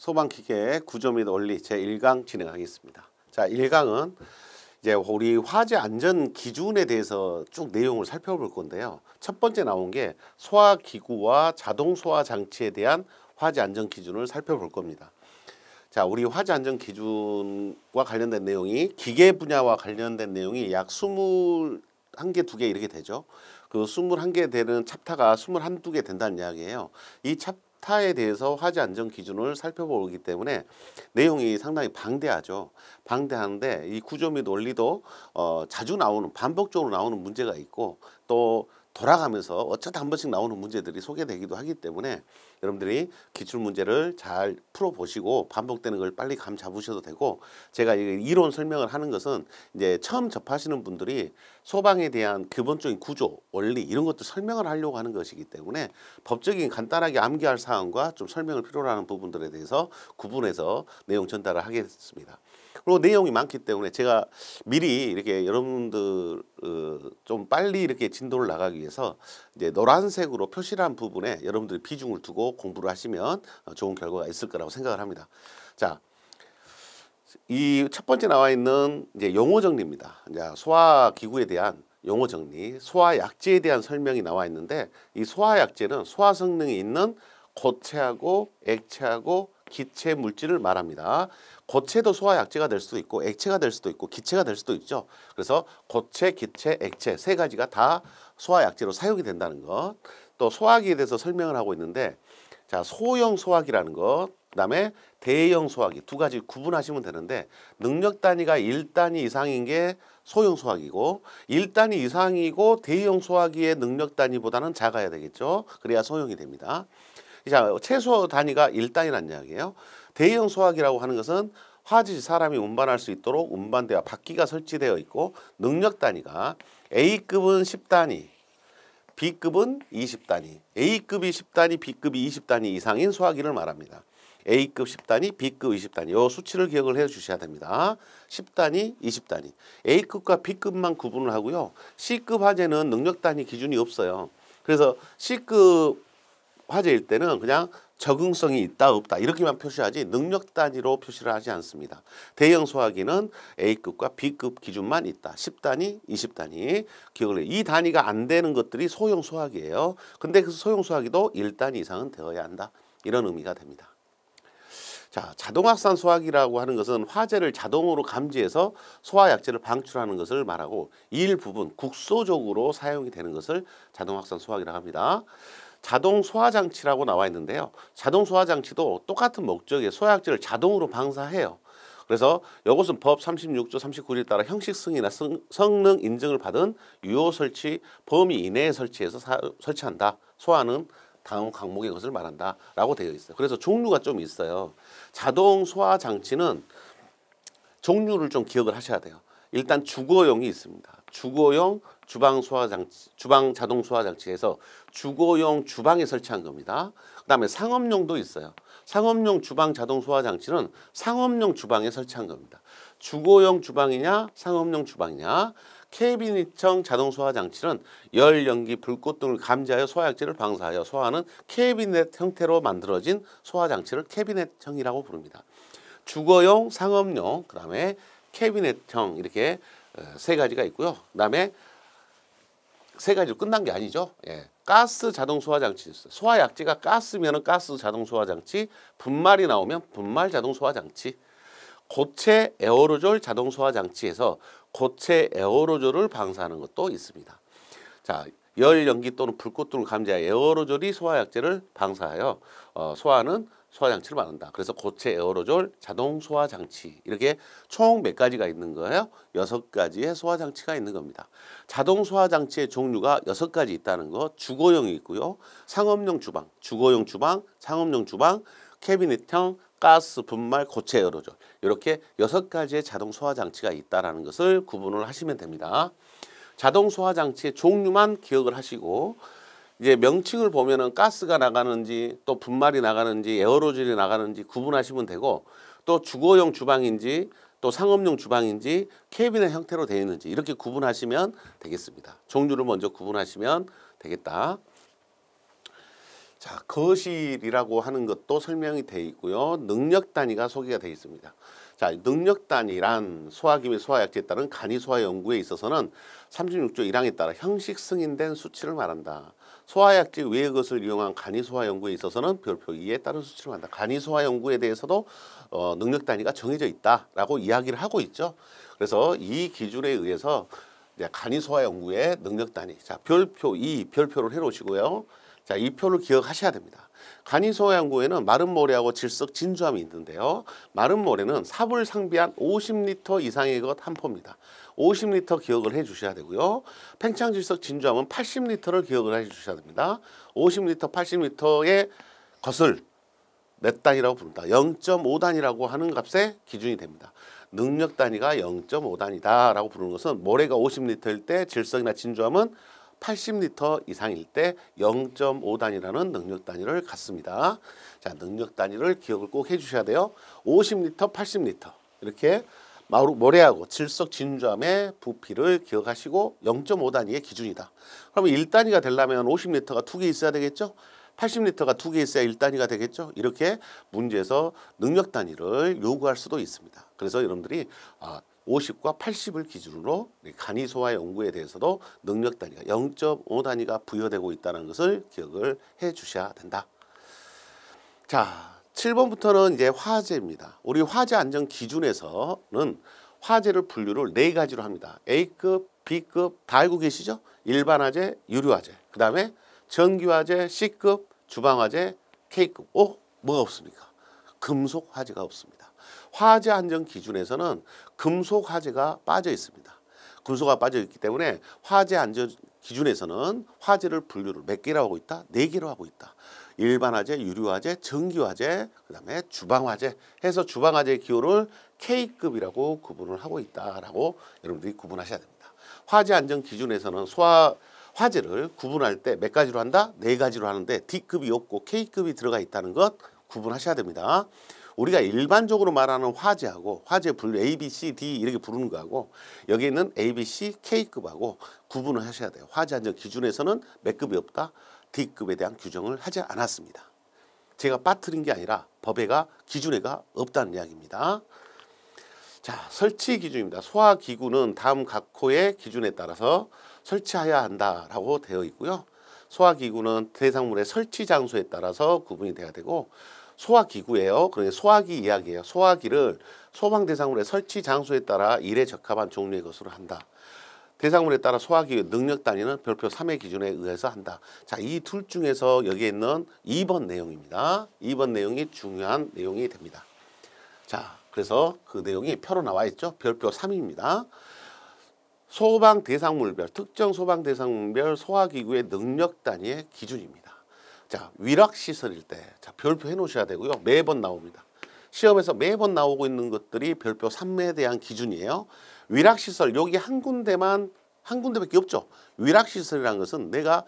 소방기계 구조 및 원리 제1강 진행하겠습니다. 자, 1강은 이제 우리 화재 안전 기준에 대해서 쭉 내용을 살펴볼 건데요. 첫 번째 나온 게 소화기구와 자동 소화 장치에 대한 화재 안전 기준을 살펴볼 겁니다. 자, 우리 화재 안전 기준과 관련된 내용이 기계 분야와 관련된 내용이 약 21개, 2개 이렇게 되죠. 그 21개 되는 챕터가 21, 2개 된다는 이야기예요. 이 챕터에 대해서 화재 안전 기준을 살펴보기 때문에 내용이 상당히 방대하죠. 방대한데 이 구조 및 원리도 자주 나오는, 반복적으로 나오는 문제가 있고 또 돌아가면서 어쩌다 한 번씩 나오는 문제들이 소개되기도 하기 때문에 여러분들이 기출 문제를 잘 풀어보시고 반복되는 걸 빨리 감 잡으셔도 되고, 제가 이론 설명을 하는 것은 이제 처음 접하시는 분들이 소방에 대한 기본적인 구조, 원리 이런 것도 설명을 하려고 하는 것이기 때문에 법적인 간단하게 암기할 사항과 좀 설명을 필요로 하는 부분들에 대해서 구분해서 내용 전달을 하겠습니다. 그리고 내용이 많기 때문에 제가 미리 이렇게 여러분들 좀 빨리 이렇게 진도를 나가기 위해서 이제 노란색으로 표시한 부분에 여러분들이 비중을 두고 공부를 하시면 좋은 결과가 있을 거라고 생각을 합니다. 자, 이 첫 번째 나와 있는 이제 용어 정리입니다. 이제 소화기구에 대한 용어 정리, 소화약제에 대한 설명이 나와 있는데, 이 소화약제는 소화 성능이 있는 고체하고 액체하고 기체 물질을 말합니다. 고체도 소화약제가 될 수도 있고 액체가 될 수도 있고 기체가 될 수도 있죠. 그래서 고체, 기체, 액체 세 가지가 다 소화약제로 사용이 된다는 것. 또 소화기에 대해서 설명을 하고 있는데, 자, 소형 소화기라는 것, 그다음에 대형 소화기 두 가지 구분하시면 되는데, 능력 단위가 1단위 이상인 게 소형 소화기고 1단위 이상이고 대형 소화기의 능력 단위보다는 작아야 되겠죠. 그래야 소형이 됩니다. 자, 최소 단위가 1단위라는 이야기예요. 대형 소화기라고 하는 것은 화재 시 사람이 운반할 수 있도록 운반대와 바퀴가 설치되어 있고, 능력 단위가 A급은 10단위, B급은 20단위, A급이 10단위, B급이 20단위 이상인 소화기를 말합니다. A급 10단위, B급 20단위. 이 수치를 기억을 해 주셔야 됩니다. 10단위, 20단위. A급과 B급만 구분을 하고요. C급 화재는 능력 단위 기준이 없어요. 그래서 C급 화재일 때는 그냥 적응성이 있다 없다 이렇게만 표시하지 능력 단위로 표시를 하지 않습니다. 대형 소화기는 A급과 B급 기준만 있다. 10단위, 20단위 기억을 해요. 이 단위가 안 되는 것들이 소형 소화기예요. 근데 그 소형 소화기도 1단위 이상은 되어야 한다. 이런 의미가 됩니다. 자, 자동확산 소화기라고 하는 것은 화재를 자동으로 감지해서 소화약제를 방출하는 것을 말하고, 일부분 국소적으로 사용이 되는 것을 자동확산 소화기라고 합니다. 자동 소화장치라고 나와 있는데요. 자동 소화장치도 똑같은 목적의 소화약제를 자동으로 방사해요. 그래서 이것은 법 36조 39일 따라 형식 승인이나 성능 인증을 받은 유효 설치 범위 이내에 설치해서 설치한다. 소화는 다음 항목의 것을 말한다 라고 되어 있어요. 그래서 종류가 좀 있어요. 자동 소화 장치는 종류를 좀 기억을 하셔야 돼요. 일단 주거용이 있습니다. 주거용 주방 소화 장치, 주방 자동 소화 장치에서 주거용 주방에 설치한 겁니다. 그다음에 상업용도 있어요. 상업용 주방 자동 소화 장치는 상업용 주방에 설치한 겁니다. 주거용 주방이냐 상업용 주방이냐. 캐비닛형 자동 소화 장치는 열, 연기, 불꽃 등을 감지하여 소화약제를 방사하여 소화하는 캐비넷 형태로 만들어진 소화 장치를 캐비넷형이라고 부릅니다. 주거용, 상업용, 그다음에 캐비넷형 이렇게 세 가지가 있고요. 그다음에 세 가지로 끝난 게 아니죠. 예. 가스 자동 소화 장치 있어요. 소화약제가 가스면은 가스 자동 소화 장치, 분말이 나오면 분말 자동 소화 장치. 고체 에어로졸 자동 소화 장치에서 고체 에어로졸을 방사하는 것도 있습니다. 자, 열, 연기 또는 불꽃 등을 감지하여 에어로졸이 소화약제를 방사하여 소화하는 소화장치를 말한다. 그래서 고체 에어로졸 자동 소화장치 이렇게 총 몇 가지가 있는 거예요? 6가지의 소화장치가 있는 겁니다. 자동 소화장치의 종류가 6가지 있다는 거. 주거용이 있고요. 상업용 주방, 주거용 주방, 상업용 주방, 캐비닛형, 가스, 분말, 고체 에어로졸 이렇게 6가지의 자동 소화장치가 있다는 것을 구분을 하시면 됩니다. 자동 소화장치의 종류만 기억을 하시고, 이제 명칭을 보면은 가스가 나가는지 또 분말이 나가는지 에어로졸이 나가는지 구분하시면 되고, 또 주거용 주방인지 또 상업용 주방인지 캐비넷 형태로 되어 있는지 이렇게 구분하시면 되겠습니다. 종류를 먼저 구분하시면 되겠다. 자, 거실이라고 하는 것도 설명이 되어 있고요. 능력 단위가 소개가 되어 있습니다. 자, 능력 단위란 소화기 및 소화약제에 따른 간이 소화 연구에 있어서는 36조 1항에 따라 형식 승인된 수치를 말한다. 소화약제 외의 것을 이용한 간이 소화 연구에 있어서는 별표 2에 따른 수치를 말한다. 간이 소화 연구에 대해서도 능력 단위가 정해져 있다라고 이야기를 하고 있죠. 그래서 이 기준에 의해서 이제 간이 소화 연구의 능력 단위, 자, 별표 2 별표를 해놓으시고요. 자, 이 표를 기억하셔야 됩니다. 간이 소화 연구에는 마른 모래하고 질석 진주함이 있는데요. 마른 모래는 삽을 상비한 50리터 이상의 것 한 포입니다. 50리터 기억을 해 주셔야 되고요. 팽창 질석 진주함은 80리터를 기억을 해 주셔야 됩니다. 50리터, 80리터의 것을 몇 단위라고 부른다. 0.5단이라고 하는 값의 기준이 됩니다. 능력 단위가 0.5단이다라고 부르는 것은 모래가 50리터일 때 질석이나 진주함은 80리터 이상일 때 0.5단이라는 능력 단위를 갖습니다. 자, 능력 단위를 기억을 꼭 해주셔야 돼요. 50리터, 80리터 이렇게 모래하고 질석 진주함의 부피를 기억하시고 0.5단위의 기준이다. 그러면 1단위가 되려면 50리터가 2개 있어야 되겠죠? 80리터가 2개 있어야 1단위가 되겠죠? 이렇게 문제에서 능력 단위를 요구할 수도 있습니다. 그래서 여러분들이 50과 80을 기준으로 간이 소화 연구에 대해서도 능력 단위가 0.5단위가 부여되고 있다는 것을 기억을 해 주셔야 된다. 자, 7번부터는 이제 화재입니다. 우리 화재 안전 기준에서는 화재를 분류를 4가지로 합니다. A급, B급 다 알고 계시죠? 일반화재, 유류화재, 그 다음에 전기화재, C급, 주방화재, K급. 뭐가 없습니까? 금속 화재가 없습니다. 화재 안전 기준에서는 금속 화재가 빠져 있습니다. 금속화 빠져 있기 때문에 화재 안전 기준에서는 화재를 분류를 몇 개로 하고 있다? 4개로 하고 있다. 일반화재, 유류화재, 전기화재, 그 다음에 주방화재 해서 주방화재의 기호를 K급이라고 구분을 하고 있다라고 여러분들이 구분하셔야 됩니다. 화재 안전 기준에서는 화재를 구분할 때 몇 가지로 한다? 4가지로 하는데 D급이 없고 K급이 들어가 있다는 것 구분하셔야 됩니다. 우리가 일반적으로 말하는 화재하고 화재 분류 A, B, C, D 이렇게 부르는 거하고 여기 있는 A, B, C, K급하고 구분을 하셔야 돼요. 화재 안전 기준에서는 몇 급이 없다? D급에 대한 규정을 하지 않았습니다. 제가 빠뜨린 게 아니라 법에가 기준에가 없다는 이야기입니다. 자, 설치 기준입니다. 소화기구는 다음 각 호의 기준에 따라서 설치해야 한다라고 되어 있고요. 소화기구는 대상물의 설치 장소에 따라서 구분이 돼야 되고 소화기구예요. 그러니까 소화기 이야기예요. 소화기를 소방 대상물의 설치 장소에 따라 일에 적합한 종류의 것으로 한다. 대상물에 따라 소화기 능력 단위는 별표 3의 기준에 의해서 한다. 자, 이 둘 중에서 여기에 있는 2번 내용입니다. 2번 내용이 중요한 내용이 됩니다. 자, 그래서 그 내용이 표로 나와 있죠. 별표 3입니다. 소방 대상물별, 특정 소방 대상물별 소화기구의 능력 단위의 기준입니다. 자, 위락시설일 때, 자, 별표 해 놓으셔야 되고요. 매번 나옵니다. 시험에서 매번 나오고 있는 것들이 별표 3에 대한 기준이에요. 위락시설, 여기 한 군데밖에 없죠. 위락시설이라는 것은 내가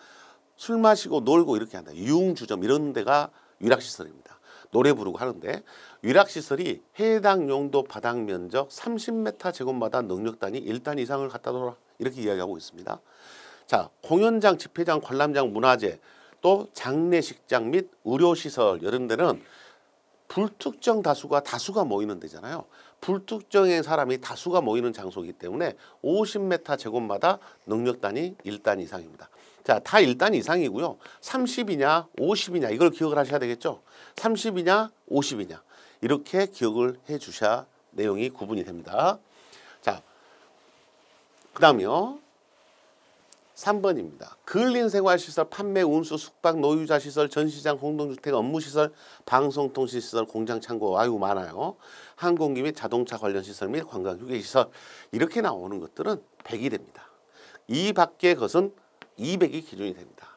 술 마시고 놀고 이렇게 한다. 유흥주점 이런 데가 위락시설입니다. 노래 부르고 하는데 위락시설이 해당 용도 바닥 면적 30m 제곱마다 능력 단위 1단 이상을 갖다 놓으라. 이렇게 이야기하고 있습니다. 자, 공연장, 집회장, 관람장, 문화재, 또 장례식장 및 의료시설 이런 데는 불특정 다수가 모이는 데잖아요. 불특정의 사람이 다수가 모이는 장소이기 때문에 50m 제곱마다 능력 단위 1단 이상입니다. 자, 다 1단 이상이고요. 30이냐 50이냐 이걸 기억을 하셔야 되겠죠. 30이냐 50이냐 이렇게 기억을 해 주셔야 내용이 구분이 됩니다. 자, 그 다음이요. 3번입니다. 근린생활시설, 판매, 운수, 숙박, 노유자시설, 전시장, 공동주택, 업무시설, 방송통신시설, 공장, 창고, 아유 많아요. 항공기 및 자동차 관련 시설 및 관광, 휴게시설 이렇게 나오는 것들은 100이 됩니다. 이 밖의 것은 200이 기준이 됩니다.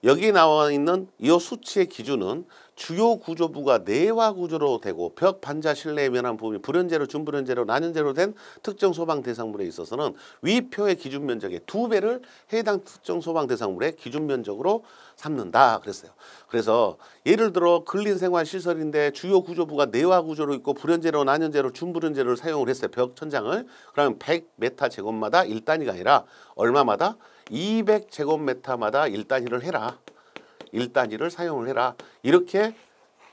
여기 나와 있는 이 수치의 기준은 주요 구조부가 내화 구조로 되고 벽, 반자, 실내에 면한 부분이 불연제로, 준불연제로, 난연제로 된 특정 소방 대상물에 있어서는 위표의 기준 면적의 2배를 해당 특정 소방 대상물의 기준 면적으로 삼는다 그랬어요. 그래서 예를 들어 근린생활시설인데 주요 구조부가 내화 구조로 있고 불연제로, 난연제로, 준불연제로를 사용을 했어요. 벽, 천장을. 그러면 100m 제곱마다 1단위가 아니라 얼마마다? 200제곱미터마다 1단위를 해라. 1단위를 사용을 해라. 이렇게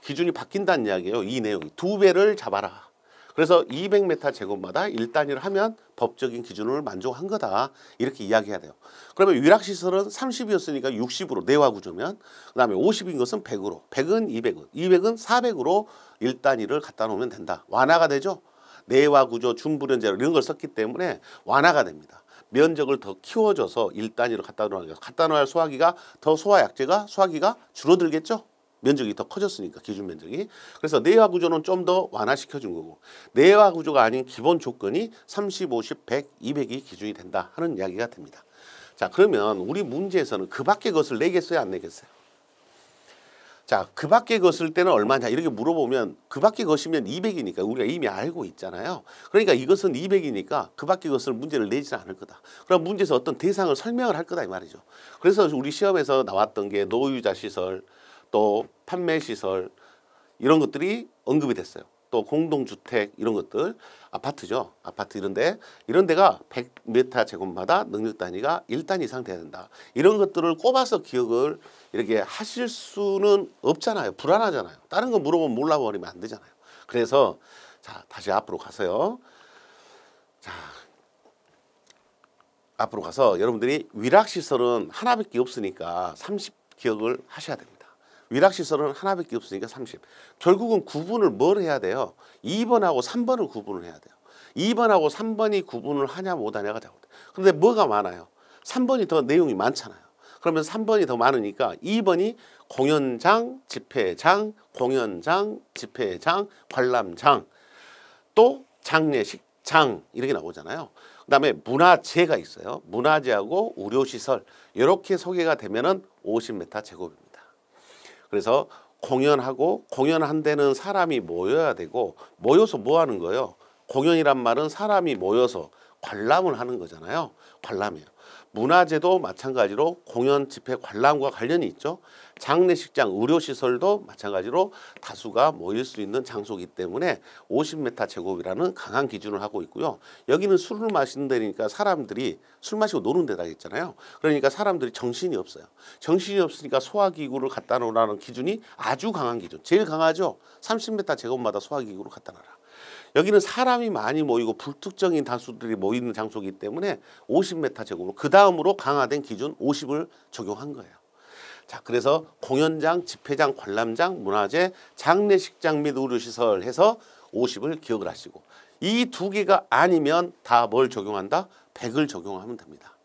기준이 바뀐다는 이야기예요. 이 내용이. 2배를 잡아라. 그래서 200m 제곱마다 1단위를 하면 법적인 기준을 만족한 거다. 이렇게 이야기해야 돼요. 그러면 위락시설은 30이었으니까 60으로 내화 구조면, 그 다음에 50인 것은 100으로, 100은 200은, 200은 400으로 1단위를 갖다 놓으면 된다. 완화가 되죠. 내화 구조, 중불연제로 이런 걸 썼기 때문에 완화가 됩니다. 면적을 더 키워줘서 1단위로 갖다 놓아야 돼요. 갖다 놓아야 소화기가 더 소화약재가 소화기가 줄어들겠죠. 면적이 더 커졌으니까 기준 면적이. 그래서 내화 구조는 좀 더 완화시켜 준 거고, 내화 구조가 아닌 기본 조건이 30, 50, 100, 200이 기준이 된다 하는 이야기가 됩니다. 자, 그러면 우리 문제에서는 그 밖의 것을 내겠어요, 안 내겠어요? 자, 그 밖의 것을 때는 얼마냐 이렇게 물어보면 그 밖의 것이면 200이니까 우리가 이미 알고 있잖아요. 그러니까 이것은 200이니까 그 밖의 것을 문제를 내지는 않을 거다. 그럼 문제에서 어떤 대상을 설명을 할 거다 이 말이죠. 그래서 우리 시험에서 나왔던 게 노유자 시설, 또 판매 시설 이런 것들이 언급이 됐어요. 또 공동주택 이런 것들, 아파트죠. 아파트 이런 데가 100m 제곱마다 능력 단위가 1단 이상 돼야 된다. 이런 것들을 꼽아서 기억을 이렇게 하실 수는 없잖아요. 불안하잖아요. 다른 거 물어보면 몰라버리면 안 되잖아요. 그래서 자, 다시 앞으로 가서요. 자, 앞으로 가서 여러분들이 위락시설은 하나밖에 없으니까 30 기억을 하셔야 됩니다. 위락시설은 하나밖에 없으니까 30. 결국은 구분을 뭘 해야 돼요? 2번하고 3번을 구분을 해야 돼요. 2번하고 3번이 구분을 하냐 못하냐가 잘못돼요. 그런데 뭐가 많아요? 3번이 더 내용이 많잖아요. 그러면 3번이 더 많으니까 2번이 공연장, 집회장, 공연장, 집회장, 관람장, 또 장례식장 이렇게 나오잖아요. 그 다음에 문화재가 있어요. 문화재하고 의료시설 이렇게 소개가 되면은 50m 제곱입니다. 그래서 공연한 데는 사람이 모여야 되고, 모여서 뭐 하는 거예요? 공연이란 말은 사람이 모여서 관람을 하는 거잖아요. 관람이에요. 문화재도 마찬가지로 공연, 집회, 관람과 관련이 있죠. 장례식장, 의료시설도 마찬가지로 다수가 모일 수 있는 장소이기 때문에 50m 제곱이라는 강한 기준을 하고 있고요. 여기는 술을 마시는 데니까 사람들이 술 마시고 노는 데다 했잖아요. 그러니까 사람들이 정신이 없어요. 정신이 없으니까 소화기구를 갖다 놓으라는 기준이 아주 강한 기준. 제일 강하죠. 30m 제곱마다 소화기구를 갖다 놔라. 여기는 사람이 많이 모이고 불특정인 다수들이 모이는 장소이기 때문에 50m 제곱으로 그 다음으로 강화된 기준 50을 적용한 거예요. 자, 그래서 공연장, 집회장, 관람장, 문화재, 장례식장 및 의료시설 해서 50을 기억을 하시고, 이 두 개가 아니면 다 뭘 적용한다? 100을 적용하면 됩니다.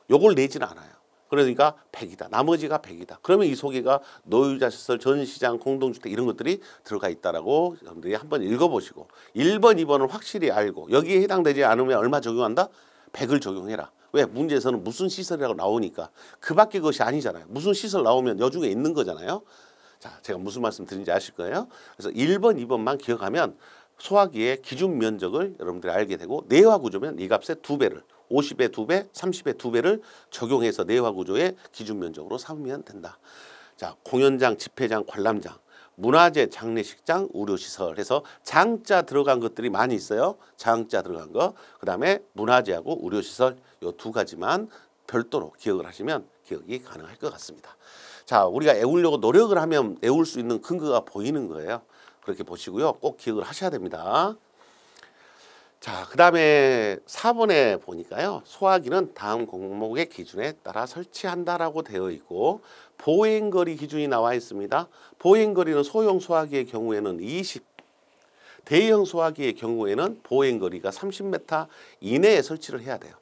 요걸 내지는 않아요. 그러니까 100이다. 나머지가 100이다. 그러면 이 소개가 노유자 시설, 전시장, 공동주택 이런 것들이 들어가 있다라고 여러분들이 한번 읽어보시고, 1번, 2번을 확실히 알고 여기에 해당되지 않으면 얼마 적용한다? 100을 적용해라. 왜? 문제에서는 무슨 시설이라고 나오니까 그 밖의 것이 아니잖아요. 무슨 시설 나오면 여중에 있는 거잖아요. 자, 제가 무슨 말씀 드린지 아실 거예요. 그래서 1번, 2번만 기억하면 소화기의 기준 면적을 여러분들이 알게 되고, 내화 구조면 이 값의 2배를 50의 2배, 30의 2배를 적용해서 내화 구조의 기준 면적으로 삼으면 된다. 자, 공연장, 집회장, 관람장, 문화재, 장례식장, 의료시설 해서 장자 들어간 것들이 많이 있어요. 장자 들어간 거. 그 다음에 문화재하고 의료시설 요 두 가지만 별도로 기억을 하시면 기억이 가능할 것 같습니다. 자, 우리가 애우려고 노력을 하면 애울 수 있는 근거가 보이는 거예요. 그렇게 보시고요. 꼭 기억을 하셔야 됩니다. 자, 그 다음에 4번에 보니까요. 소화기는 다음項目의 기준에 따라 설치한다라고 되어 있고, 보행거리 기준이 나와 있습니다. 보행거리는 소형 소화기의 경우에는 20, 대형 소화기의 경우에는 보행거리가 30m 이내에 설치를 해야 돼요.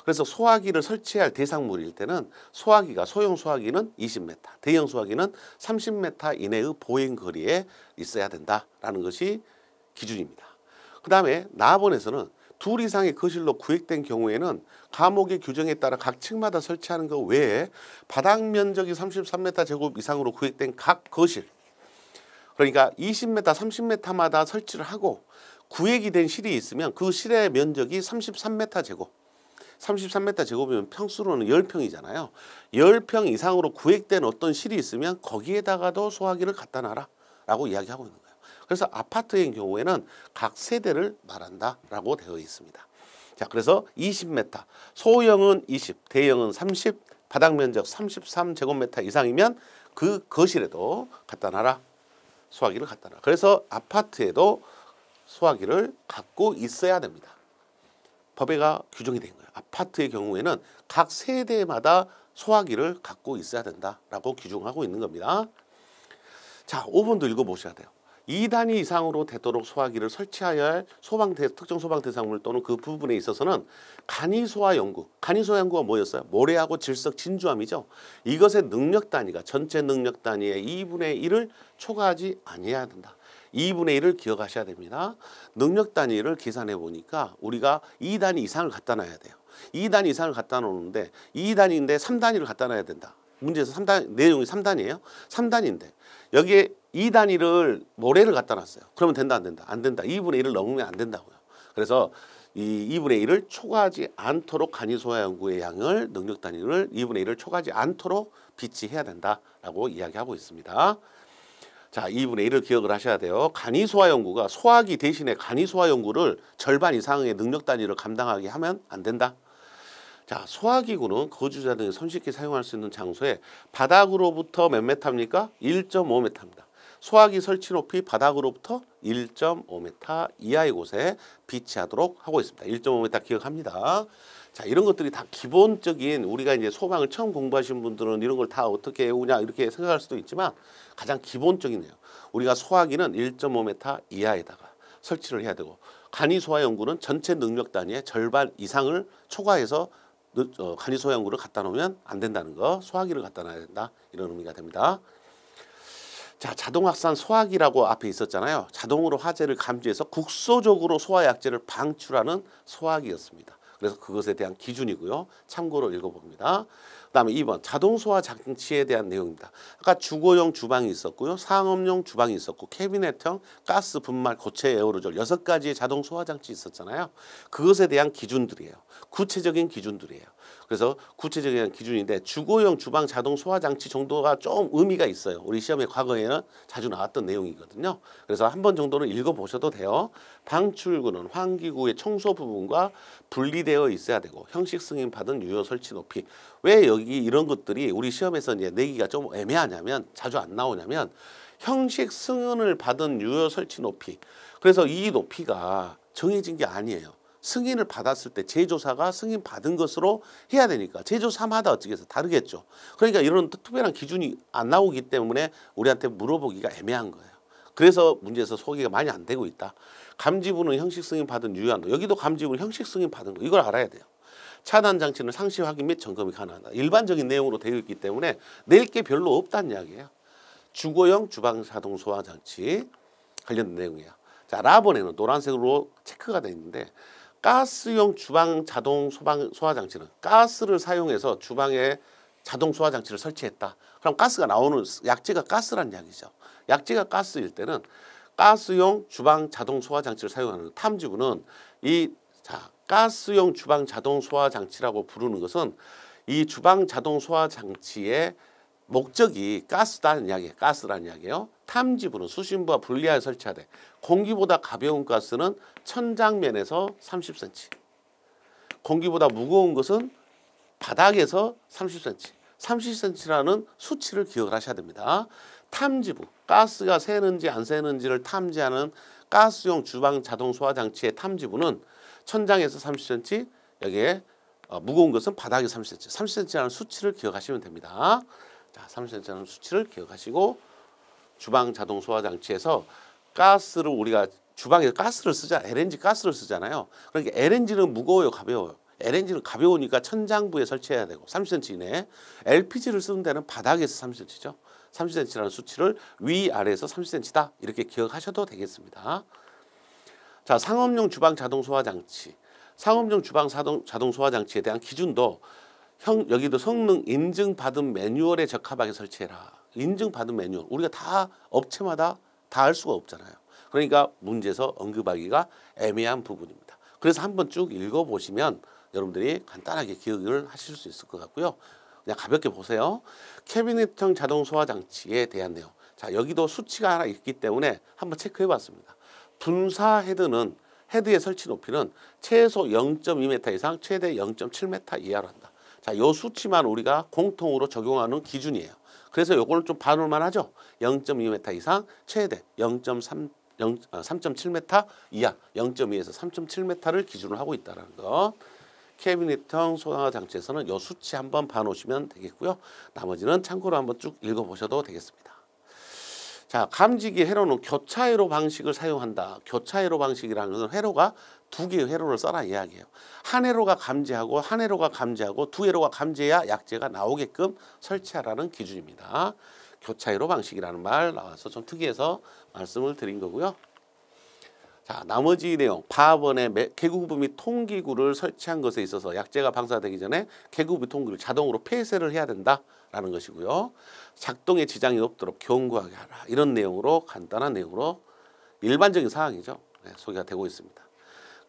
그래서 소화기를 설치할 대상물일 때는 소화기가, 소형 소화기는 20m, 대형 소화기는 30m 이내의 보행거리에 있어야 된다라는 것이 기준입니다. 그 다음에 나번에서는 둘 이상의 거실로 구획된 경우에는 감옥의 규정에 따라 각 층마다 설치하는 것 외에 바닥 면적이 33m 제곱 이상으로 구획된 각 거실, 그러니까 20m, 30m마다 설치를 하고 구획이 된 실이 있으면 그 실의 면적이 33m 제곱, 33m 제곱이면 평수로는 10평이잖아요. 10평 이상으로 구획된 어떤 실이 있으면 거기에다가도 소화기를 갖다 놔라 라고 이야기하고 있는 거예요. 그래서 아파트의 경우에는 각 세대를 말한다라고 되어 있습니다. 자, 그래서 20m, 소형은 20, 대형은 30, 바닥 면적 33제곱미터 이상이면 그 거실에도 갖다 놔라. 소화기를 갖다 놔. 그래서 아파트에도 소화기를 갖고 있어야 됩니다. 법에가 규정이 된 거예요. 아파트의 경우에는 각 세대마다 소화기를 갖고 있어야 된다라고 규정하고 있는 겁니다. 자, 5번도 읽어보셔야 돼요. 2단위 이상으로 되도록 소화기를 설치하여야 할 특정 소방 대상물 또는 그 부분에 있어서는 간이소화 연구. 간이소화 연구가 뭐였어요? 모래하고 질석 진주함이죠. 이것의 능력 단위가 전체 능력 단위의 2분의 1을 초과하지 아니해야 된다. 2분의 1을 기억하셔야 됩니다. 능력 단위를 계산해 보니까 우리가 2단위 이상을 갖다 놔야 돼요. 2단위 이상을 갖다 놓는데 2단위인데 3단위를 갖다 놔야 된다. 문제에서 3단, 내용이 3단위예요. 3단위인데 여기에 2단위를 모래를 갖다 놨어요. 그러면 된다 안 된다? 안 된다. 2분의 1을 넘으면 안 된다고요. 그래서 이 2분의 1을 초과하지 않도록 간이소화 연구의 양을 능력 단위를 2분의 1을 초과하지 않도록 비치해야 된다라고 이야기하고 있습니다. 자, 2분의 1을 기억을 하셔야 돼요. 간이소화 연구가 소화기 대신에 간이소화 연구를 절반 이상의 능력 단위를 감당하게 하면 안 된다. 자, 소화기구는 거주자 등이 손쉽게 사용할 수 있는 장소에 바닥으로부터 몇 m입니까? 1.5m입니다. 소화기 설치 높이 바닥으로부터 1.5m 이하의 곳에 비치하도록 하고 있습니다. 1.5m 기억합니다. 자, 이런 것들이 다 기본적인 우리가 이제 소방을 처음 공부하신 분들은 이런 걸 다 어떻게 외우냐 이렇게 생각할 수도 있지만 가장 기본적이네요. 우리가 소화기는 1.5m 이하에다가 설치를 해야 되고 간이소화 연구는 전체 능력 단위의 절반 이상을 초과해서 간이소화 연구를 갖다 놓으면 안 된다는 거, 소화기를 갖다 놔야 된다 이런 의미가 됩니다. 자, 자동 확산 소화기라고 앞에 있었잖아요. 자동으로 화재를 감지해서 국소적으로 소화약재를 방출하는 소화기였습니다. 그래서 그것에 대한 기준이고요. 참고로 읽어봅니다. 그 다음에 2번 자동 소화 장치에 대한 내용입니다. 아까 주거용 주방이 있었고요. 상업용 주방이 있었고 캐비넷형 가스 분말 고체 에어로졸 6가지의 자동 소화 장치 있었잖아요. 그것에 대한 기준들이에요. 구체적인 기준들이에요. 그래서 구체적인 기준인데 주거용 주방 자동 소화 장치 정도가 좀 의미가 있어요. 우리 시험에 과거에는 자주 나왔던 내용이거든요. 그래서 한 번 정도는 읽어보셔도 돼요. 방출구는 환기구의 청소 부분과 분리되어 있어야 되고 형식 승인 받은 유효 설치 높이. 왜 여기 이런 것들이 우리 시험에서 이제 내기가 좀 애매하냐면 자주 안 나오냐면 형식 승인을 받은 유효 설치 높이. 그래서 이 높이가 정해진 게 아니에요. 승인을 받았을 때 제조사가 승인 받은 것으로 해야 되니까 제조사마다 어찌겠어 다르겠죠. 그러니까 이런 특별한 기준이 안 나오기 때문에 우리한테 물어보기가 애매한 거예요. 그래서 문제에서 소개가 많이 안 되고 있다. 감지부는 형식 승인 받은 유효한도. 여기도 감지부는 형식 승인 받은 거. 이걸 알아야 돼요. 차단 장치는 상시 확인 및 점검이 가능하다. 일반적인 내용으로 되어 있기 때문에 낼 게 별로 없다는 이야기예요. 주거용 주방 자동 소화 장치 관련된 내용이에요. 자, 라번에는 노란색으로 체크가 되어 있는데 가스용 주방 자동 소화 장치는 가스를 사용해서 주방에 자동 소화 장치를 설치했다. 그럼 가스가 나오는 약재가 가스란 이야기죠. 약재가 가스일 때는 가스용 주방 자동 소화 장치를 사용하는 탐지구는 가스용 주방 자동 소화 장치라고 부르는 것은 이 주방 자동 소화 장치의 목적이 가스라는 이야기예요. 탐지부는 수신부와 분리하여 설치하되 공기보다 가벼운 가스는 천장면에서 30cm, 공기보다 무거운 것은 바닥에서 30cm, 30cm라는 수치를 기억을 하셔야 됩니다. 탐지부, 가스가 새는지 안 새는지를 탐지하는 가스용 주방 자동 소화 장치의 탐지부는 천장에서 30cm, 여기에 무거운 것은 바닥에 30cm, 30cm라는 수치를 기억하시면 됩니다. 자, 30cm라는 수치를 기억하시고 주방 자동 소화 장치에서 가스를 우리가 주방에서 가스를 LNG 가스를 쓰잖아요. 그러니까 LNG는 무거워요, 가벼워요? LNG는 가벼우니까 천장부에 설치해야 되고 30cm 이내. LPG를 쓰는 데는 바닥에서 30cm죠. 30cm라는 수치를 위아래에서 30cm다. 이렇게 기억하셔도 되겠습니다. 자, 상업용 주방 자동 소화 장치. 상업용 주방 자동 소화 장치에 대한 기준도 여기도 성능 인증받은 매뉴얼에 적합하게 설치해라. 인증받은 매뉴얼. 우리가 다 업체마다 다 할 수가 없잖아요. 그러니까 문제에서 언급하기가 애매한 부분입니다. 그래서 한번 쭉 읽어보시면 여러분들이 간단하게 기억을 하실 수 있을 것 같고요. 그냥 가볍게 보세요. 캐비닛형 자동 소화 장치에 대한 내용. 자, 여기도 수치가 하나 있기 때문에 한번 체크해 봤습니다. 분사 헤드는 헤드의 설치 높이는 최소 0.2m 이상 최대 0.7m 이하로 한다. 자, 요 수치만 우리가 공통으로 적용하는 기준이에요. 그래서 요거는 좀 봐놓을만 하죠. 0.2m 이상, 최대 3.7m 이하, 0.2에서 3.7m를 기준으로 하고 있다는 거. 캐비닛형 소형화 장치에서는 요 수치 한번 봐놓으시면 되겠고요. 나머지는 참고로 한번 쭉 읽어보셔도 되겠습니다. 자, 감지기 회로는 교차 회로 방식을 사용한다. 교차 회로 방식이라는 것은 회로가 두 개의 회로를 써라 이야기예요. 한 회로가 감지하고 한 회로가 감지하고 두 회로가 감지해야 약재가 나오게끔 설치하라는 기준입니다. 교차 회로 방식이라는 말 나와서 좀 특이해서 말씀을 드린 거고요. 자, 나머지 내용 파번에 개구부 및 통기구를 설치한 것에 있어서 약재가 방사되기 전에 개구부 통기를 자동으로 폐쇄를 해야 된다라는 것이고요. 작동에 지장이 없도록 경고하게 하라. 이런 내용으로 간단한 내용으로 일반적인 사항이죠. 네, 소개가 되고 있습니다.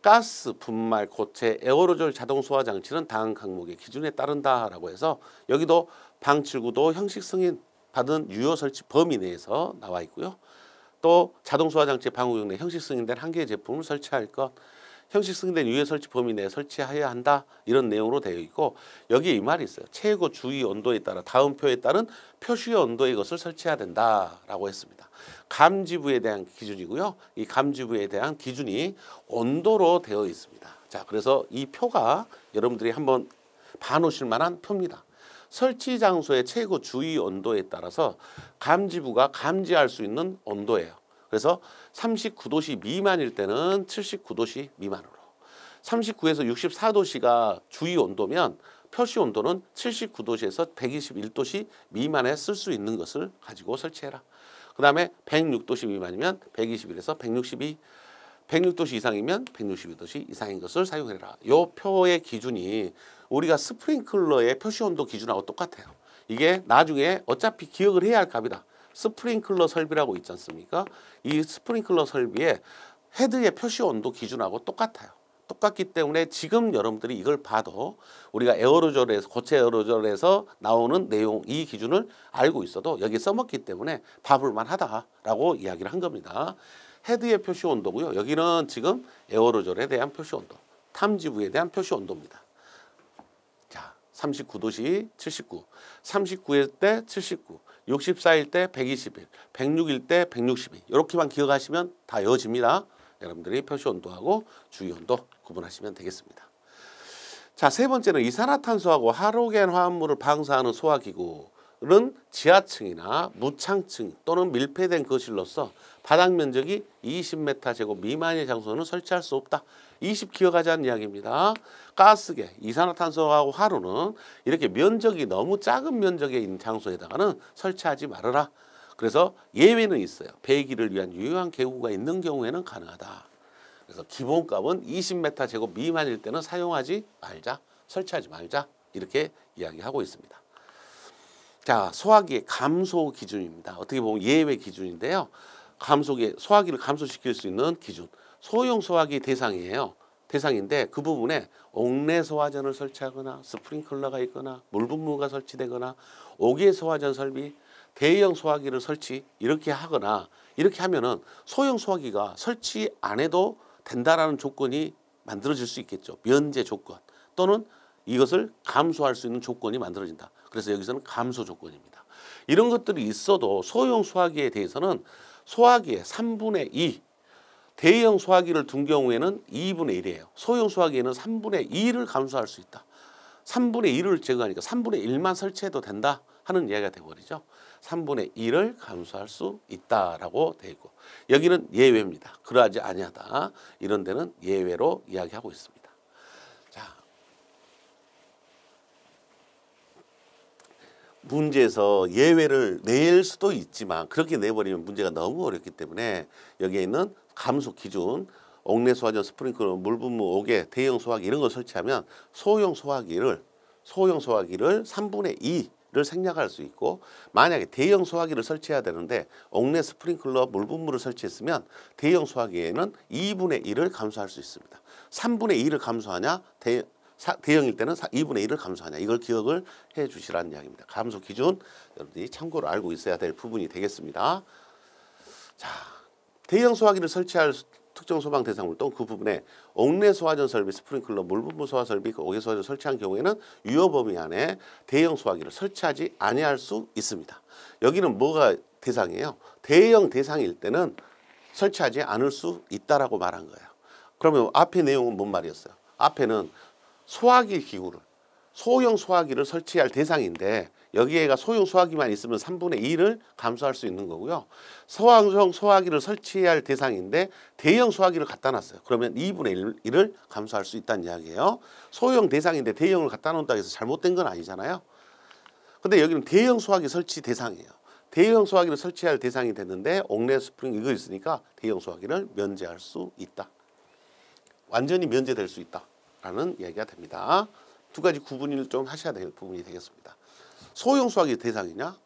가스, 분말, 고체, 에어로졸 자동 소화 장치는 다음 항목의 기준에 따른다라고 해서 여기도 방출구도 형식 승인 받은 유효 설치 범위 내에서 나와 있고요. 또 자동 소화 장치 방호용 내 형식 승인된 한 개의 제품을 설치할 것, 형식 승인된 유효 설치 범위 내에 설치해야 한다 이런 내용으로 되어 있고 여기에 이 말이 있어요. 최고 주의 온도에 따라 다음 표에 따른 표시 온도의 것을 설치해야 된다라고 했습니다. 감지부에 대한 기준이고요. 이 감지부에 대한 기준이 온도로 되어 있습니다. 자, 그래서 이 표가 여러분들이 한번 봐놓으실 만한 표입니다. 설치 장소의 최고 주의 온도에 따라서 감지부가 감지할 수 있는 온도예요. 그래서 39도씨 미만일 때는 79도씨 미만으로, 39에서 64도씨가 주의 온도면 표시 온도는 79도씨에서 121도씨 미만에 쓸 수 있는 것을 가지고 설치해라. 그 다음에 106도씨 미만이면 121에서 162, 106도씨 이상이면 162도씨 이상인 것을 사용해라. 이 표의 기준이 우리가 스프링클러의 표시 온도 기준하고 똑같아요. 이게 나중에 어차피 기억을 해야 할 값이다. 스프링클러 설비라고 있지 않습니까? 이 스프링클러 설비의 헤드의 표시 온도 기준하고 똑같아요. 똑같기 때문에 지금 여러분들이 이걸 봐도 우리가 에어로졸에서 고체 에어로졸에서 나오는 내용 이 기준을 알고 있어도 여기 써먹기 때문에 봐볼만 하다라고 이야기를 한 겁니다. 헤드의 표시 온도고요. 여기는 지금 에어로졸에 대한 표시 온도, 탐지부에 대한 표시 온도입니다. 자, 39도씨 79, 39일 때 79, 64일 때 121, 106일 때 162 이렇게만 기억하시면 다 이어집니다. 여러분들이 표시 온도하고 주의 온도 구분하시면 되겠습니다. 자, 세 번째는 이산화탄소하고 할로겐 화합물을 방사하는 소화기구는 지하층이나 무창층 또는 밀폐된 거실로서 바닥 면적이 20m 제곱 미만의 장소는 설치할 수 없다. 20 기억하자는 이야기입니다. 가스계, 이산화탄소하고 하루는 이렇게 면적이 너무 작은 면적에 있는 장소에다가는 설치하지 말아라. 그래서 예외는 있어요. 배기를 위한 유효한 계구가 있는 경우에는 가능하다. 그래서 기본값은 20m 제곱 미만일 때는 사용하지 말자, 설치하지 말자 이렇게 이야기하고 있습니다. 자, 소화기의 감소 기준입니다. 어떻게 보면 예외 기준인데요. 소화기를 감소시킬 수 있는 기준. 소형 소화기 대상이에요. 대상인데 그 부분에 옥내 소화전을 설치하거나 스프링클러가 있거나 물분무가 설치되거나 5개 소화전 설비, 대형 소화기를 설치 이렇게 하거나 이렇게 하면은 소형 소화기가 설치 안 해도 된다라는 조건이 만들어질 수 있겠죠. 면제 조건 또는 이것을 감소할 수 있는 조건이 만들어진다. 그래서 여기서는 감소 조건입니다. 이런 것들이 있어도 소형 소화기에 대해서는 소화기의 3분의 2, 대형 소화기를 둔 경우에는 2분의 1이에요. 소형 소화기에는 3분의 2를 감소할 수 있다. 3분의 1을 제거하니까 3분의 1만 설치해도 된다 하는 이야기가 되어버리죠. 3분의 1을 감소할 수 있다라고 되어 있고 여기는 예외입니다. 그러하지 아니하다. 이런 데는 예외로 이야기하고 있습니다. 자, 문제에서 예외를 낼 수도 있지만 그렇게 내버리면 문제가 너무 어렵기 때문에 여기에 있는 감소 기준, 옥내 소화전, 스프링클러, 물분무, 5개, 대형 소화기 이런 걸 설치하면 소형 소화기를 3분의 2를 생략할 수 있고 만약에 대형 소화기를 설치해야 되는데 옥내 스프링클러, 물분무를 설치했으면 대형 소화기에는 2분의 1을 감소할 수 있습니다. 3분의 2를 감소하냐 대형일 때는 2분의 1을 감소하냐 이걸 기억을 해 주시라는 이야기입니다. 감소 기준 여러분들이 참고로 알고 있어야 될 부분이 되겠습니다. 자, 대형 소화기를 설치할 특정 소방 대상물 또는 그 부분에 옥내 소화전 설비, 스프링클러, 물분부 소화 설비, 옥외 소화전 설치한 경우에는 유효 범위 안에 대형 소화기를 설치하지 아니할 수 있습니다. 여기는 뭐가 대상이에요? 대형 대상일 때는 설치하지 않을 수 있다라고 말한 거예요. 그러면 앞에 내용은 뭔 말이었어요? 앞에는 소화기 기구를 소형 소화기를 설치할 대상인데 여기에가 소형 소화기만 있으면 3분의 2를 감소할 수 있는 거고요. 소형 소화기를 설치할 대상인데 대형 소화기를 갖다 놨어요. 그러면 2분의 1을 감소할 수 있다는 이야기예요. 소형 대상인데 대형을 갖다 놓는다고 해서 잘못된 건 아니잖아요. 근데 여기는 대형 소화기 설치 대상이에요. 대형 소화기를 설치할 대상이 됐는데 옥내 스프링 이거 있으니까 대형 소화기를 면제할 수 있다. 완전히 면제될 수 있다라는 이야기가 됩니다. 두 가지 구분을 좀 하셔야 될 부분이 되겠습니다. 소형 소화기 대상이냐,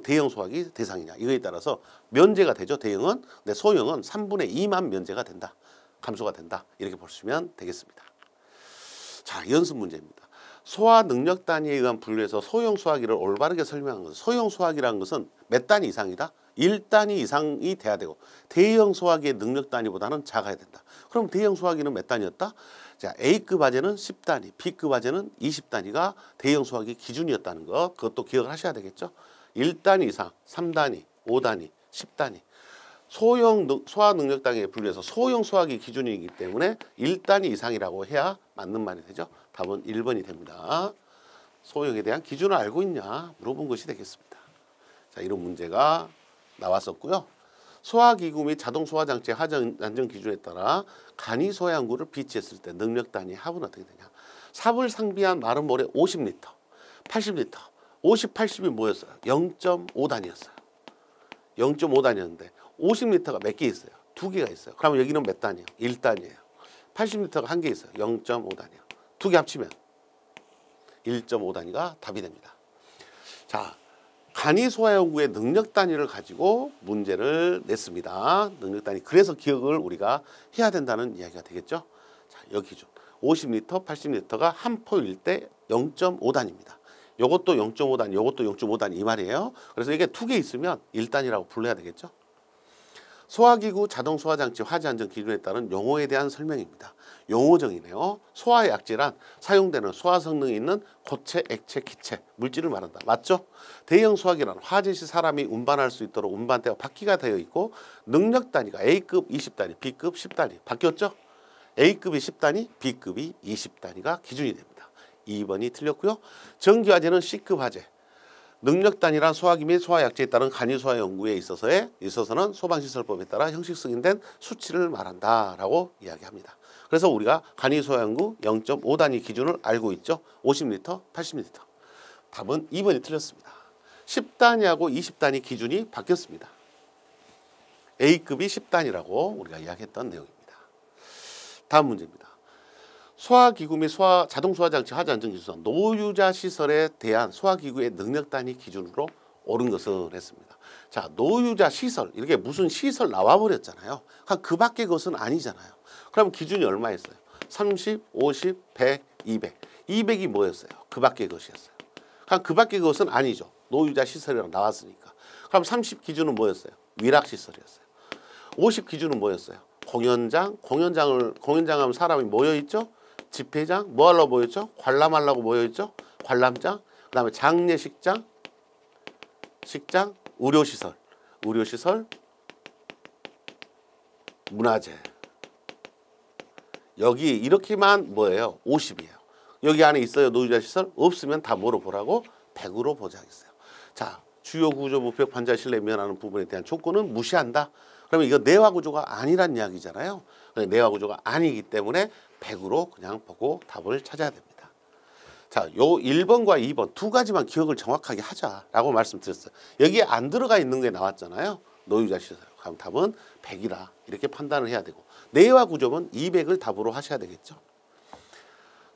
대형 소화기 대상이냐 이거에 따라서 면제가 되죠. 대형은, 근데 소형은 3분의 2만 면제가 된다, 감소가 된다 이렇게 보시면 되겠습니다. 자, 연습 문제입니다. 소화 능력 단위에 의한 분류에서 소형 소화기를 올바르게 설명한 것은 소형 소화기라는 것은 몇 단위 이상이다? 1단위 이상이 돼야 되고 대형 소화기의 능력 단위보다는 작아야 된다. 그럼 대형 소화기는 몇 단위였다? 자, A급 화재는 10단위, B급 화재는 20단위가 대형 소화기 기준이었다는 거 그것도 기억을 하셔야 되겠죠. 1단위 이상, 3단위, 5단위, 10단위 소형 소화 능력 단위에 분류해서 소형 소화기 기준이기 때문에 1단위 이상이라고 해야 맞는 말이 되죠. 답은 1번이 됩니다. 소형에 대한 기준을 알고 있냐 물어본 것이 되겠습니다. 자, 이런 문제가 나왔었고요. 소화기구 및 자동소화장치의 안전 기준에 따라 간이 소화연구를 비치했을 때 능력 단위 합은 어떻게 되냐. 삽을 상비한 마른 모래 50리터, 80리터, 50, 80이 뭐였어요? 0.5단위였어요. 0.5단위였는데 50리터가 몇 개 있어요? 2개가 있어요. 그러면 여기는 몇 단위예요? 1단위예요. 80리터가 1개 있어요. 0.5단위요. 2개 합치면 1.5단위가 답이 됩니다. 자, 간이 소화연구의 능력 단위를 가지고 문제를 냈습니다. 능력 단위. 그래서 기억을 우리가 해야 된다는 이야기가 되겠죠. 자, 여기 기준. 50리터, 80리터가 한 포일 때 0.5단위입니다. 요것도 0.5단위, 요것도 0.5단위 이 말이에요. 그래서 이게 2개 있으면 1단위라고 불러야 되겠죠. 소화기구, 자동소화장치, 화재안전 기준에 따른 용어에 대한 설명입니다. 용어정이네요. 소화약제란 사용되는 소화 성능이 있는 고체, 액체, 기체, 물질을 말한다. 맞죠? 대형 소화기란 화재 시 사람이 운반할 수 있도록 운반대와 바퀴가 되어 있고 능력 단위가 A급 20단위, B급 10단위 바뀌었죠? A급이 10단위, B급이 20단위가 기준이 됩니다. 2번이 틀렸고요. 전기화재는 C급 화재. 능력 단위란 소화기 및 소화약제에 따른 간이 소화 연구에 있어서는 소방시설법에 따라 형식 승인된 수치를 말한다라고 이야기합니다. 그래서 우리가 간이 소화 연구 0.5단위 기준을 알고 있죠. 50리터, 80리터. 답은 2번이 틀렸습니다. 10단위하고 20단위 기준이 바뀌었습니다. A급이 10단위라고 우리가 이야기했던 내용입니다. 다음 문제입니다. 소화기구 및 자동소화장치 화재안전기준선 노유자 시설에 대한 소화기구의 능력 단위 기준으로 옳은 것은 했습니다. 자, 노유자 시설 이렇게 무슨 시설 나와버렸잖아요. 그 밖의 것은 아니잖아요. 그럼 기준이 얼마였어요? 30, 50, 100, 200. 200이 뭐였어요? 그 밖의 것이었어요. 그 밖의 것은 아니죠. 노유자 시설이라고 나왔으니까. 그럼 30 기준은 뭐였어요? 위락시설이었어요. 50 기준은 뭐였어요? 공연장하면 사람이 모여있죠? 집회장, 뭐 하려고 모였죠? 관람하려고 모여있죠? 관람장, 그 다음에 장례식장, 식장, 의료시설, 문화재. 여기 이렇게만 뭐예요? 50이에요. 여기 안에 있어요? 노유자 시설? 없으면 다 뭐로 보라고? 100으로 보자겠어요. 자, 주요 구조 무표 환자 신뢰 면하는 부분에 대한 조건은 무시한다. 그러면 이거 내화 구조가 아니란 이야기잖아요. 내화 구조가 아니기 때문에 100으로 그냥 보고 답을 찾아야 됩니다. 자, 요 1번과 2번 두 가지만 기억을 정확하게 하자라고 말씀드렸어요. 여기에 안 들어가 있는 게 나왔잖아요. 노유자 시설. 그럼 답은 100이다. 이렇게 판단을 해야 되고 내화 구조는 200을 답으로 하셔야 되겠죠.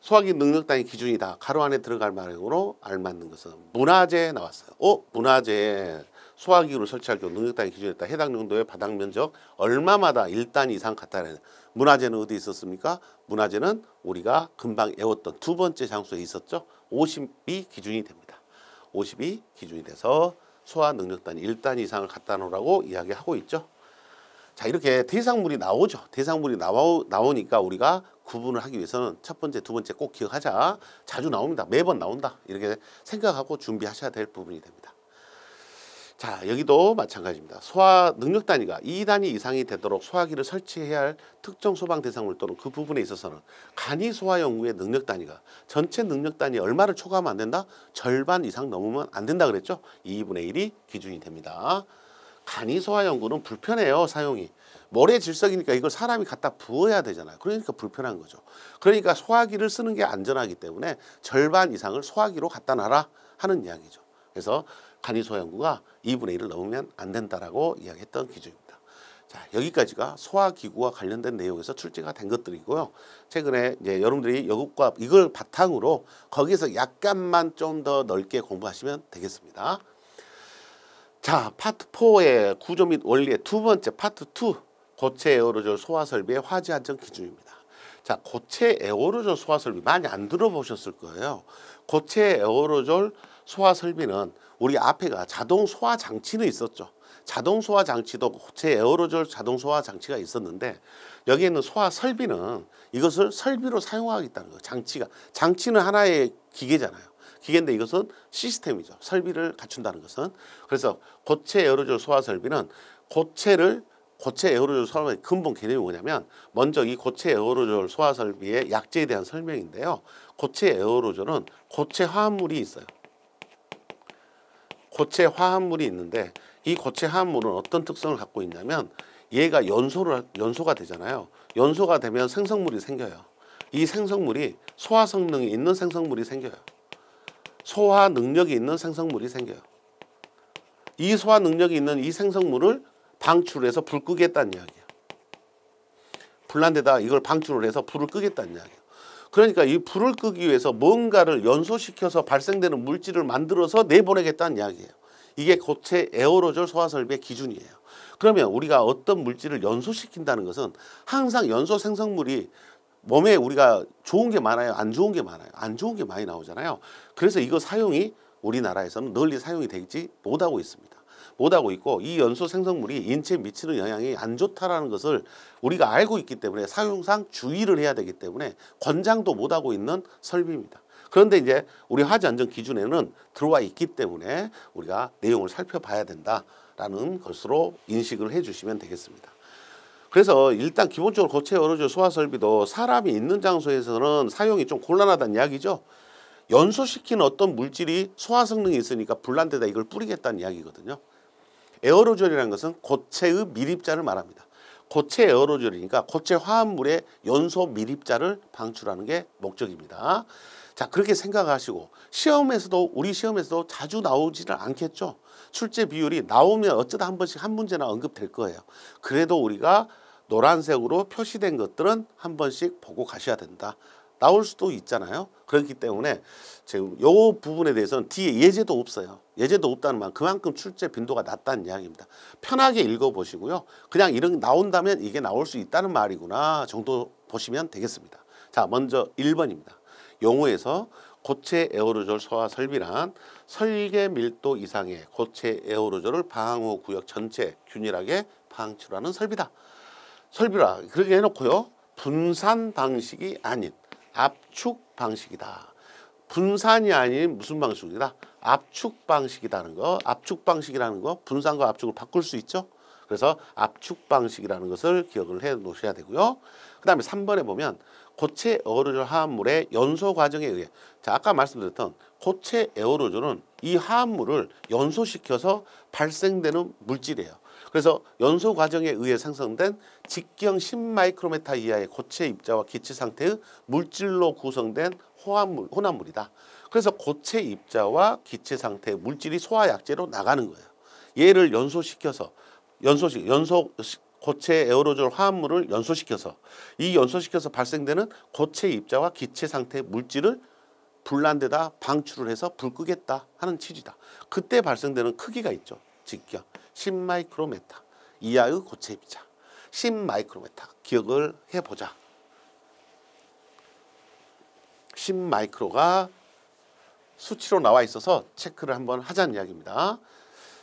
소화기 능력 단위 기준이다. 가로 안에 들어갈 말으로 알맞는 것은 문화재 나왔어요. 문화재 소화기구를 설치할 경우 능력 단위 기준에 따라 해당 용도의 바닥 면적 얼마마다 1단위 이상 같다는. 문화재는 어디 있었습니까? 문화재는 우리가 금방 외웠던 두 번째 장소에 있었죠. 50이 기준이 됩니다. 50이 기준이 돼서 소화 능력 단위 1단위 이상을 갖다 놓으라고 이야기하고 있죠. 자, 이렇게 대상물이 나오죠. 대상물이 나오니까 우리가 구분을 하기 위해서는 첫 번째, 두 번째 꼭 기억하자. 자주 나옵니다. 매번 나온다. 이렇게 생각하고 준비하셔야 될 부분이 됩니다. 자, 여기도 마찬가지입니다. 소화 능력 단위가 2단위 이상이 되도록 소화기를 설치해야 할 특정 소방 대상물 또는 그 부분에 있어서는 간이 소화 연구의 능력 단위가 전체 능력 단위 얼마를 초과하면 안 된다? 절반 이상 넘으면 안 된다 그랬죠? 2분의 1이 기준이 됩니다. 간이 소화 연구는 불편해요, 사용이. 모래 질석이니까 이걸 사람이 갖다 부어야 되잖아요. 그러니까 불편한 거죠. 그러니까 소화기를 쓰는 게 안전하기 때문에 절반 이상을 소화기로 갖다 놔라 하는 이야기죠. 그래서 간이 소화 연구가 2분의 1을 넘으면 안 된다라고 이야기했던 기준입니다. 자, 여기까지가 소화기구와 관련된 내용에서 출제가 된 것들이고요. 최근에 이제 여러분들이 여국과 이걸 바탕으로 거기서 약간만 좀 더 넓게 공부하시면 되겠습니다. 자, 파트 4의 구조 및 원리의 두 번째 파트 2 고체 에어로졸 소화 설비의 화재 안전 기준입니다. 자, 고체 에어로졸 소화 설비 많이 안 들어보셨을 거예요. 고체 에어로졸 소화 설비는 우리 앞에가 자동 소화 장치는 있었죠. 자동 소화 장치도 고체 에어로졸 자동 소화 장치가 있었는데 여기에 있는 소화 설비는 이것을 설비로 사용하겠다는 거예요. 장치는 하나의 기계잖아요. 기계인데 이것은 시스템이죠. 설비를 갖춘다는 것은. 그래서 고체 에어로졸 소화 설비는 고체 에어로졸 소화 설비의 근본 개념이 뭐냐면 먼저 이 고체 에어로졸 소화 설비의 약재에 대한 설명인데요. 고체 에어로졸은 고체 화합물이 있어요. 고체 화합물이 있는데 이 고체 화합물은 어떤 특성을 갖고 있냐면 얘가 연소가 되잖아요. 연소가 되면 생성물이 생겨요. 이 생성물이 소화 성능이 있는 생성물이 생겨요. 소화 능력이 있는 생성물이 생겨요. 이 소화 능력이 있는 이 생성물을 방출해서 불 끄겠다는 이야기예요. 불난데다 이걸 방출을 해서 불을 끄겠다는 이야기예요. 그러니까 이 불을 끄기 위해서 뭔가를 연소시켜서 발생되는 물질을 만들어서 내보내겠다는 이야기예요. 이게 고체 에어로졸 소화 설비의 기준이에요. 그러면 우리가 어떤 물질을 연소시킨다는 것은 항상 연소 생성물이 몸에 우리가 좋은 게 많아요? 안 좋은 게 많아요? 안 좋은 게 많이 나오잖아요. 그래서 이거 사용이 우리나라에서는 널리 사용이 되지 못하고 있습니다. 못하고 있고 이 연소 생성물이 인체에 미치는 영향이 안 좋다라는 것을 우리가 알고 있기 때문에 사용상 주의를 해야 되기 때문에 권장도 못하고 있는 설비입니다. 그런데 이제 우리 화재 안전 기준에는 들어와 있기 때문에 우리가 내용을 살펴봐야 된다라는 것으로 인식을 해주시면 되겠습니다. 그래서 일단 기본적으로 고체 에어로졸 소화 설비도 사람이 있는 장소에서는 사용이 좀 곤란하다는 이야기죠. 연소시키는 어떤 물질이 소화 성능이 있으니까 불난 데다 이걸 뿌리겠다는 이야기거든요. 에어로졸이라는 것은 고체의 밀입자를 말합니다. 고체 에어로졸이니까 고체 화합물의 연소 밀입자를 방출하는 게 목적입니다. 자, 그렇게 생각하시고 우리 시험에서도 자주 나오지는 않겠죠. 출제 비율이 나오면 어쩌다 한 번씩 한 문제나 언급될 거예요. 그래도 우리가 노란색으로 표시된 것들은 한 번씩 보고 가셔야 된다. 나올 수도 있잖아요. 그렇기 때문에 지금 이 부분에 대해서는 뒤에 예제도 없어요. 예제도 없다는 말 그만큼 출제 빈도가 낮다는 이야기입니다. 편하게 읽어보시고요. 그냥 이런 게 나온다면 이게 나올 수 있다는 말이구나 정도 보시면 되겠습니다. 자, 먼저 1번입니다. 용어에서 고체 에어로졸 소화 설비란 설계 밀도 이상의 고체 에어로졸을 방호 구역 전체 균일하게 방출하는 설비다. 설비라 그렇게 해놓고요. 분산 방식이 아닌 압축 방식이다. 분산이 아닌 무슨 방식이다? 압축 방식이라는 거. 압축 방식이라는 거 분산과 압축을 바꿀 수 있죠. 그래서 압축 방식이라는 것을 기억을 해 놓으셔야 되고요. 그 다음에 3번에 보면 고체 에어로졸 화합물의 연소 과정에 의해 자, 아까 말씀드렸던 고체 에어로졸은 이 화합물을 연소시켜서 발생되는 물질이에요. 그래서 연소 과정에 의해 생성된 직경 10마이크로메타 이하의 고체 입자와 기체 상태의 물질로 구성된 혼합물이다. 그래서 고체 입자와 기체 상태의 물질이 소화 약재로 나가는 거예요. 얘를 고체 에어로졸 화합물을 연소시켜서 이 연소시켜서 발생되는 고체 입자와 기체 상태의 물질을 불난 데다 방출을 해서 불 끄겠다 하는 취지다. 그때 발생되는 크기가 있죠. 직경 10마이크로메타 이하의 고체 입자 10마이크로메타 기억을 해보자. 10마이크로가 수치로 나와 있어서 체크를 한번 하자는 이야기입니다.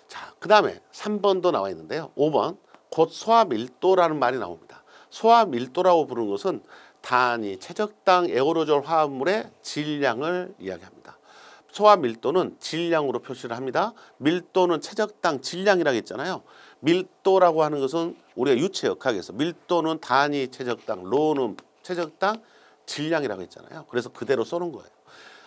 자, 그 다음에 3번도 나와 있는데요. 5번 곧 소화 밀도라는 말이 나옵니다. 소화 밀도라고 부르는 것은 단위 최적당 에어로졸 화합물의 질량을 이야기합니다. 소화 밀도는 질량으로 표시를 합니다. 밀도는 최적당 질량이라고 했잖아요. 밀도라고 하는 것은 우리가 유체역학에서 밀도는 단위 최적당, 로는 최적당 질량이라고 했잖아요. 그래서 그대로 써놓은 거예요.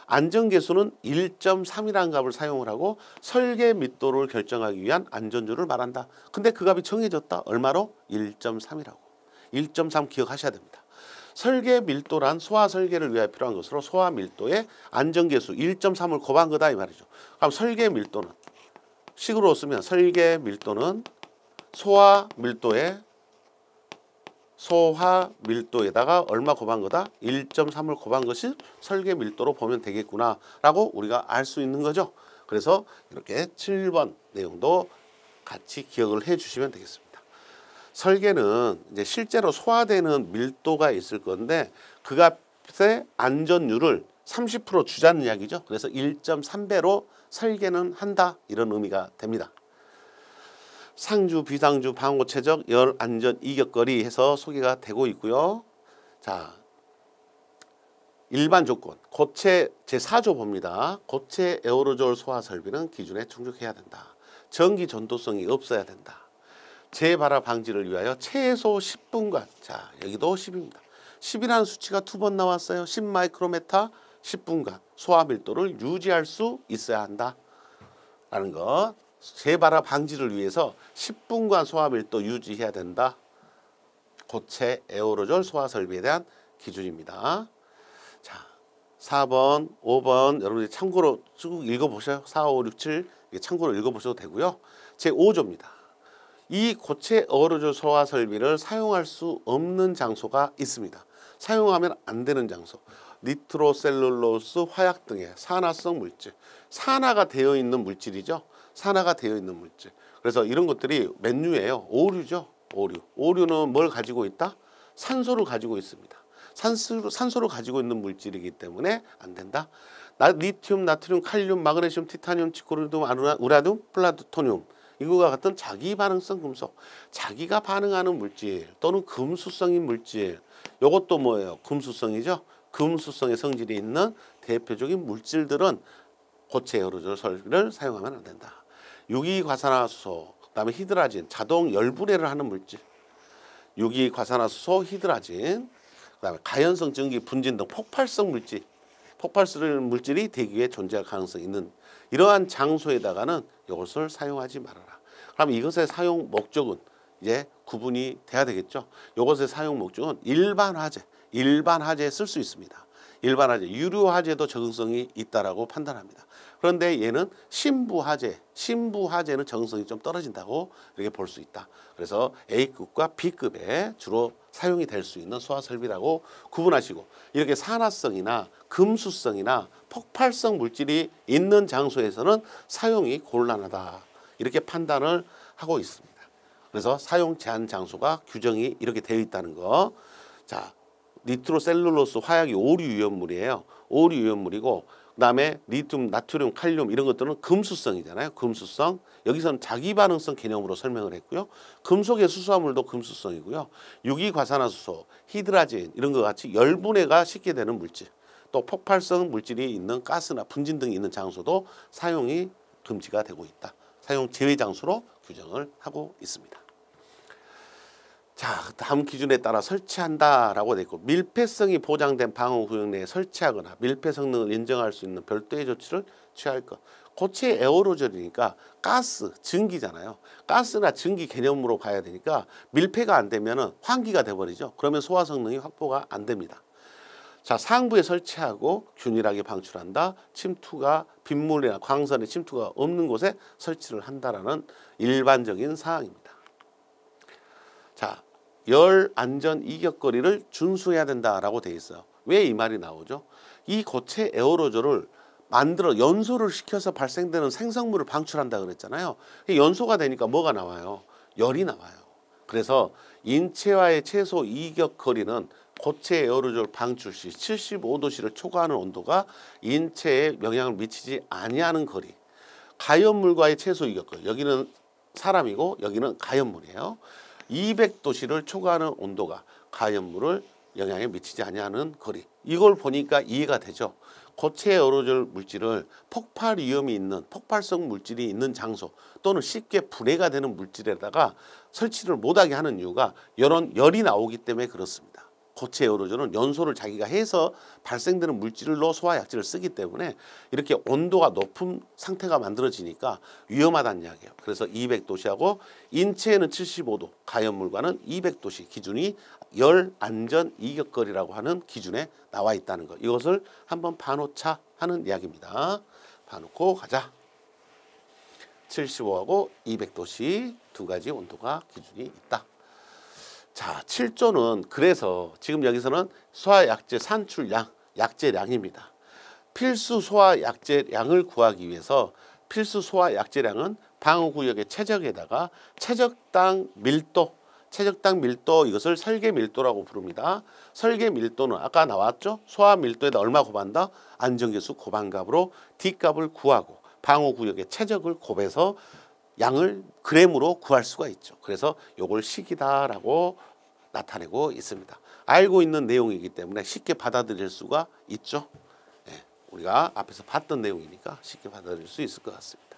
안전계수는 1.3이라는 값을 사용을 하고 설계密도를 결정하기 위한 안전율을 말한다. 근데 그 값이 정해졌다. 얼마로? 1.3이라고. 1.3 기억하셔야 됩니다. 설계 밀도란 소화 설계를 위해 필요한 것으로 소화 밀도의 안전계수 1.3을 곱한 거다 이 말이죠. 그럼 설계 밀도는 식으로 쓰면 설계 밀도는 소화 밀도에다가 얼마 곱한 거다? 1.3을 곱한 것이 설계 밀도로 보면 되겠구나 라고 우리가 알 수 있는 거죠. 그래서 이렇게 7번 내용도 같이 기억을 해 주시면 되겠습니다. 설계는 이제 실제로 소화되는 밀도가 있을 건데 그 값의 안전율을 30% 주자는 이야기죠. 그래서 1.3배로 설계는 한다 이런 의미가 됩니다. 상주, 비상주, 방호 최적, 열, 안전, 이격거리 해서 소개가 되고 있고요. 자, 일반 조건, 고체 제4조 봅니다. 고체 에어로졸 소화 설비는 기준에 충족해야 된다. 전기 전도성이 없어야 된다. 재발화 방지를 위하여 최소 10분간, 자 여기도 10입니다. 10이라는 수치가 2번 나왔어요. 10 마이크로메타 10분간 소화 밀도를 유지할 수 있어야 한다 라는 거. 재발화 방지를 위해서 10분간 소화 밀도 유지해야 된다. 고체 에어로졸 소화 설비에 대한 기준입니다. 자, 4번, 5번 여러분들이 참고로 쭉 읽어보셔요. 4, 5, 6, 7 참고로 읽어보셔도 되고요. 제5조입니다. 이 고체 에어로졸 소화 설비를 사용할 수 없는 장소가 있습니다. 사용하면 안 되는 장소. 니트로셀룰로스 화약 등의 산화성 물질. 산화가 되어 있는 물질이죠. 산화가 되어 있는 물질. 그래서 이런 것들이 맨유예요. 오류죠. 오류. 오류는 뭘 가지고 있다? 산소를 가지고 있습니다. 산소를 가지고 있는 물질이기 때문에 안 된다. 리튬, 나트륨, 칼륨, 마그네슘, 티타늄, 지코르듐, 우라늄, 플라토늄 이거와 같은 자기 반응성 금속, 자기가 반응하는 물질 또는 금수성인 물질, 이것도 뭐예요? 금수성이죠. 금수성의 성질이 있는 대표적인 물질들은 고체 에어로졸 설비를 사용하면 안 된다. 유기과산화수소, 그다음에 히드라진, 자동 열분해를 하는 물질, 유기과산화수소, 히드라진, 그다음에 가연성 전기 분진 등 폭발성 물질이 대기에 존재할 가능성이 있는 이러한 장소에다가는 이것을 사용하지 말아라. 그럼 이것의 사용 목적은 이제 구분이 돼야 되겠죠. 이것의 사용 목적은 일반 화재에 쓸 수 있습니다. 일반 화재, 유료 화재도 적응성이 있다라고 판단합니다. 그런데 얘는 신부화재는 적응성이 좀 떨어진다고 이렇게 볼 수 있다. 그래서 A급과 B급에 주로 사용이 될 수 있는 소화 설비라고 구분하시고, 이렇게 산화성이나 금수성이나 폭발성 물질이 있는 장소에서는 사용이 곤란하다. 이렇게 판단을 하고 있습니다. 그래서 사용 제한 장소가 규정이 이렇게 되어 있다는 거. 자, 니트로셀룰로스 화약이 오류 위험물이에요. 오류 위험물이고, 그다음에 리튬, 나트륨, 칼륨 이런 것들은 금수성이잖아요. 금수성. 여기서는 자기 반응성 개념으로 설명을 했고요. 금속의 수소화물도 금수성이고요. 유기과산화수소, 히드라진 이런 것 같이 열분해가 쉽게 되는 물질, 또 폭발성 물질이 있는 가스나 분진 등이 있는 장소도 사용이 금지가 되고 있다. 사용 제외 장소로 규정을 하고 있습니다. 자, 다음 기준에 따라 설치한다라고 되어 있고, 밀폐성이 보장된 방어 구역 내에 설치하거나 밀폐 성능을 인정할 수 있는 별도의 조치를 취할 것. 고체 에어로졸이니까 가스, 증기잖아요. 가스나 증기 개념으로 가야 되니까 밀폐가 안 되면 환기가 돼버리죠. 그러면 소화 성능이 확보가 안 됩니다. 자, 상부에 설치하고 균일하게 방출한다. 침투가 빗물이나 광선의 침투가 없는 곳에 설치를 한다라는 일반적인 사항입니다. 자, 열 안전 이격거리를 준수해야 된다라고 돼 있어요. 왜 이 말이 나오죠? 이 고체 에어로졸을 만들어 연소를 시켜서 발생되는 생성물을 방출한다 그랬잖아요. 연소가 되니까 뭐가 나와요? 열이 나와요. 그래서 인체와의 최소 이격거리는 고체 에어로졸 방출 시 75도씨를 초과하는 온도가 인체에 영향을 미치지 아니하는 거리. 가연물과의 최소 이격거리. 여기는 사람이고 여기는 가연물이에요. 200도씨를 초과하는 온도가 가연물을 영향에 미치지 아니하는 거리. 이걸 보니까 이해가 되죠. 고체 에어로졸 물질을 폭발 위험이 있는 폭발성 물질이 있는 장소 또는 쉽게 분해가 되는 물질에다가 설치를 못하게 하는 이유가 이런 열이 나오기 때문에 그렇습니다. 고체 에어로졸은 연소를 자기가 해서 발생되는 물질로 소화약제를 쓰기 때문에 이렇게 온도가 높은 상태가 만들어지니까 위험하다는 이야기예요. 그래서 200도씨하고 인체에는 75도, 가연물과는 200도씨 기준이 열 안전 이격거리라고 하는 기준에 나와 있다는 것. 이것을 한번 봐놓자 하는 이야기입니다. 봐놓고 가자. 75하고 200도씨 두 가지 온도가 기준이 있다. 자, 7조는 그래서 지금 여기서는 소화약제 산출량, 약제량입니다. 필수 소화약제량을 구하기 위해서 필수 소화약제량은 방어구역의 최적에다가 최적당 밀도 이것을 설계밀도라고 부릅니다. 설계밀도는 아까 나왔죠? 소화밀도에다 얼마 곱한다? 안정계수 곱한값으로 D값을 구하고 방어구역의 최적을 곱해서 양을 그램으로 구할 수가 있죠. 그래서 요걸 식이다라고 나타내고 있습니다. 알고 있는 내용이기 때문에 쉽게 받아들일 수가 있죠. 네, 우리가 앞에서 봤던 내용이니까 쉽게 받아들일 수 있을 것 같습니다.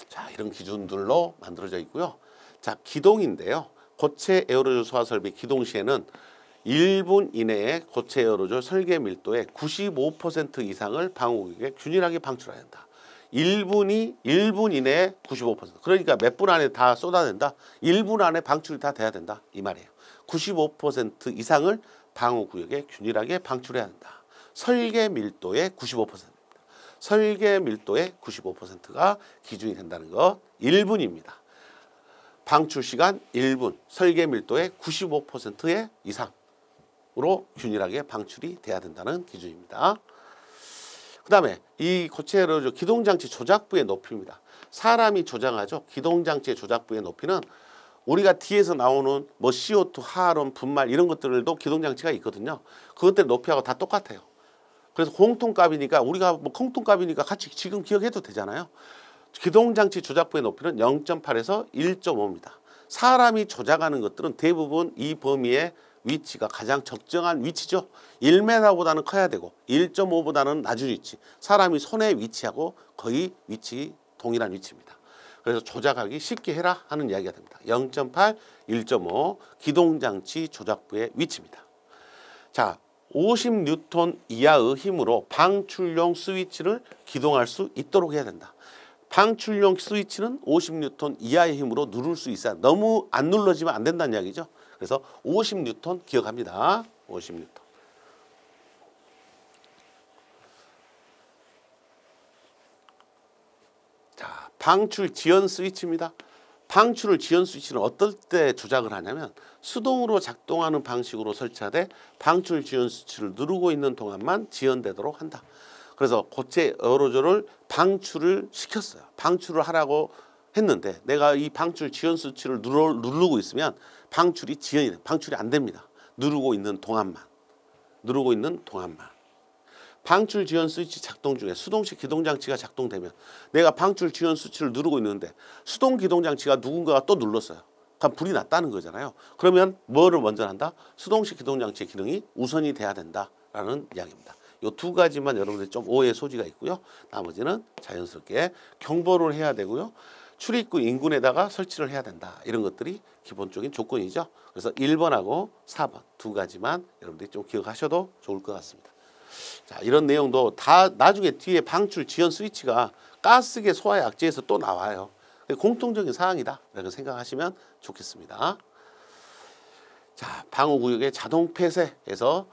자, 이런 기준들로 만들어져 있고요. 자, 기동인데요. 고체 에어로졸 소화 설비 기동 시에는 1분 이내에 고체 에어로졸 설계 밀도의 95% 이상을 방어구역에 균일하게 방출해야 한다. 1분 이내에 95%. 그러니까 몇 분 안에 다 쏟아낸다. 1분 안에 방출이 다 돼야 된다. 이 말이에요. 95% 이상을 방어구역에 균일하게 방출해야 한다. 설계 밀도의 95%입니다. 설계 밀도의 95%가 기준이 된다는 거 1분입니다. 방출 시간 1분, 설계 밀도의 95%의 이상으로 균일하게 방출이 돼야 된다는 기준입니다. 그 다음에 이 고체 에어로졸 기동장치 조작부의 높이입니다. 사람이 조작하죠. 기동장치의 조작부의 높이는 우리가 뒤에서 나오는 뭐 CO2, 하론, 분말 이런 것들도 기동장치가 있거든요. 그것들 높이하고 다 똑같아요. 그래서 공통값이니까 우리가 뭐 공통값이니까 같이 지금 기억해도 되잖아요. 기동장치 조작부의 높이는 0.8에서 1.5입니다. 사람이 조작하는 것들은 대부분 이 범위의 위치가 가장 적정한 위치죠. 1m보다는 커야 되고 1.5보다는 낮은 위치. 사람이 손에 위치하고 거의 동일한 위치입니다. 그래서 조작하기 쉽게 해라 하는 이야기가 됩니다. 0.8, 1.5 기동장치 조작부의 위치입니다. 자, 50N 이하의 힘으로 방출용 스위치를 기동할 수 있도록 해야 된다. 방출용 스위치는 50N 이하의 힘으로 누를 수 있어야 너무 안 눌러지면 안 된다는 이야기죠. 그래서 50N 기억합니다. 50N. 자, 방출 지연 스위치입니다. 방출을 지연 스위치는 어떨 때 조작을 하냐면 수동으로 작동하는 방식으로 설치하되 방출 지연 스위치를 누르고 있는 동안만 지연되도록 한다. 그래서 고체 에어로졸을 방출을 시켰어요. 방출을 하라고 했는데 내가 이 방출 지연 스위치를 누르고 있으면 방출이 안 됩니다. 누르고 있는 동안만. 방출 지연 스위치 작동 중에 수동식 기동장치가 작동되면 내가 방출 지연 스위치를 누르고 있는데 수동 기동장치가 누군가가 또 눌렀어요. 그럼 불이 났다는 거잖아요. 그러면 뭐를 먼저 한다? 수동식 기동장치의 기능이 우선이 돼야 된다라는 이야기입니다. 이 두 가지만 여러분들 좀 오해 소지가 있고요. 나머지는 자연스럽게 경보를 해야 되고요. 출입구 인근에다가 설치를 해야 된다. 이런 것들이 기본적인 조건이죠. 그래서 1번하고 4번 두 가지만 여러분들이 좀 기억하셔도 좋을 것 같습니다. 자, 이런 내용도 다 나중에 뒤에 방출 지연 스위치가 가스계 소화약제에서 또 나와요. 공통적인 사항이다. 이렇게 생각하시면 좋겠습니다. 자, 방호구역의 자동 폐쇄에서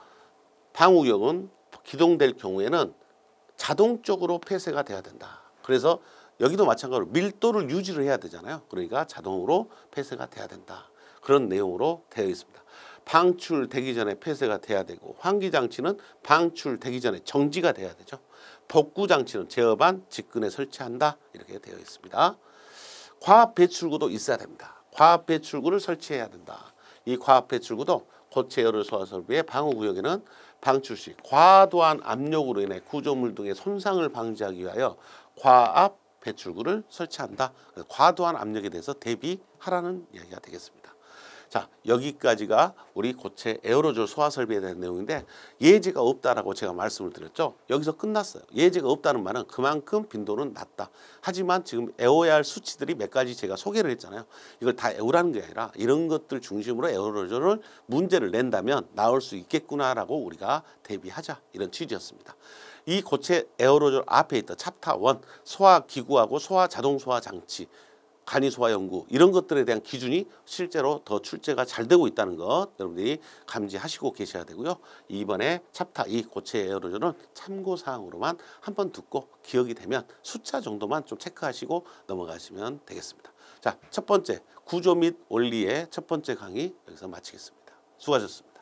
방호구역은 기동될 경우에는 자동적으로 폐쇄가 돼야 된다. 그래서 여기도 마찬가지로 밀도를 유지를 해야 되잖아요. 그러니까 자동으로 폐쇄가 돼야 된다. 그런 내용으로 되어 있습니다. 방출되기 전에 폐쇄가 돼야 되고 환기장치는 방출되기 전에 정지가 돼야 되죠. 복구장치는 제어반 직근에 설치한다. 이렇게 되어 있습니다. 과압배출구도 있어야 됩니다. 과압배출구를 설치해야 된다. 이 과압배출구도 고체 에어로졸 소화 설비의 방호구역에는 방출 시 과도한 압력으로 인해 구조물 등의 손상을 방지하기 위하여 과압 배출구를 설치한다. 과도한 압력에 대해서 대비하라는 이야기가 되겠습니다. 자, 여기까지가 우리 고체 에어로졸 소화 설비에 대한 내용인데 예제가 없다라고 제가 말씀을 드렸죠. 여기서 끝났어요. 예제가 없다는 말은 그만큼 빈도는 낮다. 하지만 지금 애워야 할 수치들이 몇 가지 제가 소개를 했잖아요. 이걸 다 애우라는 게 아니라 이런 것들 중심으로 에어로졸을 문제를 낸다면 나올 수 있겠구나라고 우리가 대비하자. 이런 취지였습니다. 이 고체 에어로졸 앞에 있던 챕터 1 소화기구하고 자동 소화 장치 간이 소화 연구 이런 것들에 대한 기준이 실제로 더 출제가 잘 되고 있다는 것 여러분들이 감지하시고 계셔야 되고요. 이번에 챕터 2 고체 에어로졸은 참고사항으로만 한번 듣고 기억이 되면 숫자 정도만 좀 체크하시고 넘어가시면 되겠습니다. 자, 첫 번째 구조 및 원리의 첫 번째 강의 여기서 마치겠습니다. 수고하셨습니다.